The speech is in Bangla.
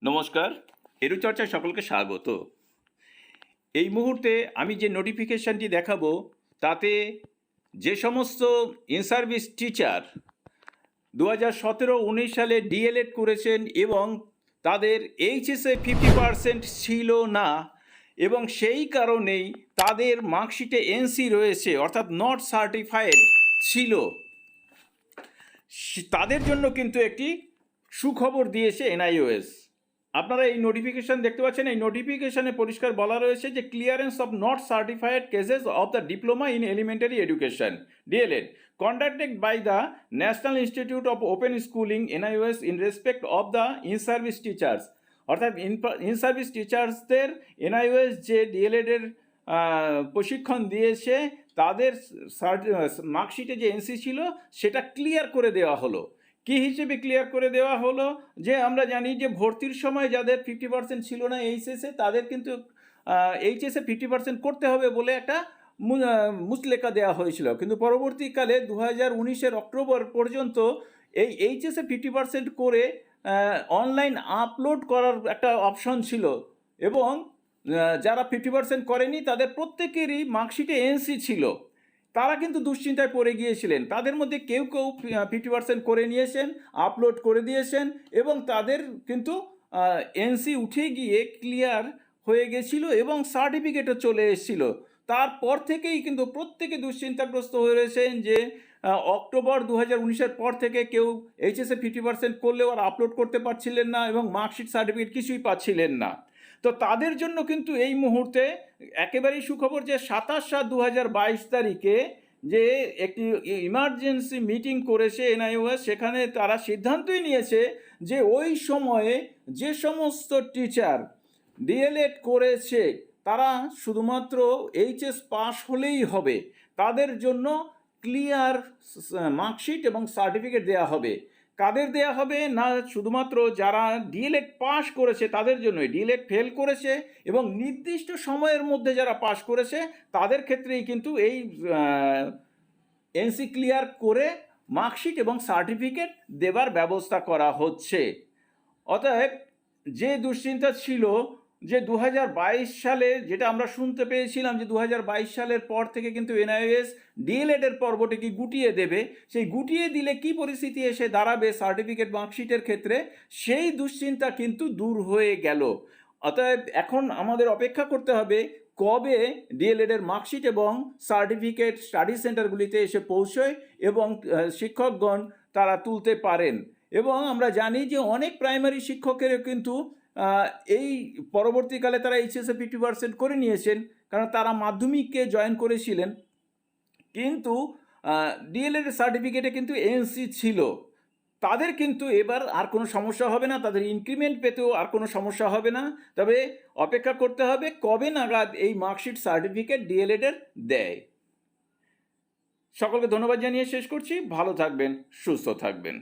নমস্কার, এডুচর্চায় সকলকে স্বাগত। এই মুহূর্তে আমি যে নোটিফিকেশানটি দেখাবো তাতে যে সমস্ত ইন সার্ভিস টিচার 2017-19 সালে ডিএলএড করেছেন এবং তাদের এইচএসে 50% ছিল না এবং সেই কারণেই তাদের মার্কশিটে এনসি রয়েছে অর্থাৎ নট সার্টিফাইড ছিল, তাদের জন্য কিন্তু একটি সুখবর দিয়েছে এনআইওএস। আপনারা এই নোটিফিকেশান দেখতে পাচ্ছেন। এই নোটিফিকেশানে পরিষ্কার বলা রয়েছে যে clearance of not certified cases of the diploma in elementary education DElEd conducted by the national institute of open schooling NIOS in respect of the in service teachers, অর্থাৎ ইন সার্ভিস টিচার্সদের এনআইওএস যে ডিএলএডের প্রশিক্ষণ দিয়েছে তাদের মার্কশিটে যে এনসি ছিল সেটা ক্লিয়ার করে দেওয়া হলো। কী হিসেবে ক্লিয়ার করে দেওয়া হলো? যে আমরা জানি যে ভর্তির সময় যাদের 50% ছিল না এইচএসে, তাদের কিন্তু এইচএসে 50% করতে হবে বলে একটা মুচলেখা দেওয়া হয়েছিল, কিন্তু পরবর্তীকালে 2019-এর অক্টোবর পর্যন্ত এই এইচএসে 50% করে অনলাইন আপলোড করার একটা অপশন ছিল এবং যারা 50% করেনি তাদের প্রত্যেকেরই মার্কশিটে এনসি ছিল। তারা কিন্তু দুশ্চিন্তায় পড়ে গিয়েছিলেন। তাদের মধ্যে কেউ 50% করে নিয়েছেন, আপলোড করে দিয়েছেন এবং তাদের কিন্তু এনসি উঠে গিয়ে ক্লিয়ার হয়ে গেছিল এবং সার্টিফিকেটও চলে এসেছিল। তারপর থেকেই কিন্তু প্রত্যেকে দুশ্চিন্তাগ্রস্ত হয়ে রয়েছেন যে অক্টোবর 2019-এর পর থেকে কেউ এইচএসে 50% করলেও আর আপলোড করতে পারছিলেন না এবং মার্কশিট সার্টিফিকেট কিছুই পাচ্ছিলেন না। তো তাদের জন্য কিন্তু এই মুহূর্তে একেবারেই সুখবর যে 27/7/2022 তারিখে যে একটি ইমার্জেন্সি মিটিং করেছে এনআইওএস, সেখানে তারা সিদ্ধান্তই নিয়েছে যে ওই সময়ে যে সমস্ত টিচার ডিএলএড করেছে তারা শুধুমাত্র এইচএস পাস হলেই হবে, তাদের জন্য ক্লিয়ার মার্কশিট এবং সার্টিফিকেট দেওয়া হবে। কাদের দেয়া হবে না, শুধুমাত্র যারা ডিএলএড পাস করেছে তাদের জন্যই। ডিএলএড ফেল করেছে এবং নির্দিষ্ট সময়ের মধ্যে যারা পাস করেছে তাদের ক্ষেত্রেই কিন্তু এই এনসি ক্লিয়ার করে মার্কশিট এবং সার্টিফিকেট দেবার ব্যবস্থা করা হচ্ছে। অতএব যে দুশ্চিন্তা ছিল যে 2022 সালে, যেটা আমরা শুনতে পেয়েছিলাম যে 2022 সালের পর থেকে কিন্তু এনআইওএস ডিএলএডের পর্বটিকে গুটিয়ে দেবে, সেই গুটিয়ে দিলে কি পরিস্থিতি এসে দাঁড়াবে সার্টিফিকেট মার্কশিটের ক্ষেত্রে, সেই দুশ্চিন্তা কিন্তু দূর হয়ে গেল। অতএব এখন আমাদের অপেক্ষা করতে হবে কবে ডিএলএডের মার্কশিট এবং সার্টিফিকেট স্টাডি সেন্টারগুলিতে এসে পৌঁছয় এবং শিক্ষকগণ তারা তুলতে পারেন। এবং আমরা জানি যে অনেক প্রাইমারি শিক্ষকেরও কিন্তু এই পরবর্তীকালে তারা এইচএসে 50% করে নিয়েছেন, কারণ তারা মাধ্যমিককে জয়েন করেছিলেন, কিন্তু ডিএলএড সার্টিফিকেটে কিন্তু এনসি ছিল। তাদের কিন্তু এবার আর কোনো সমস্যা হবে না, তাদের ইনক্রিমেন্ট পেতেও আর কোনো সমস্যা হবে না। তবে অপেক্ষা করতে হবে কবে নাগাদ এই মার্কশিট সার্টিফিকেট ডিএলএডের দেয়। সকলকে ধন্যবাদ জানিয়ে শেষ করছি। ভালো থাকবেন, সুস্থ থাকবেন।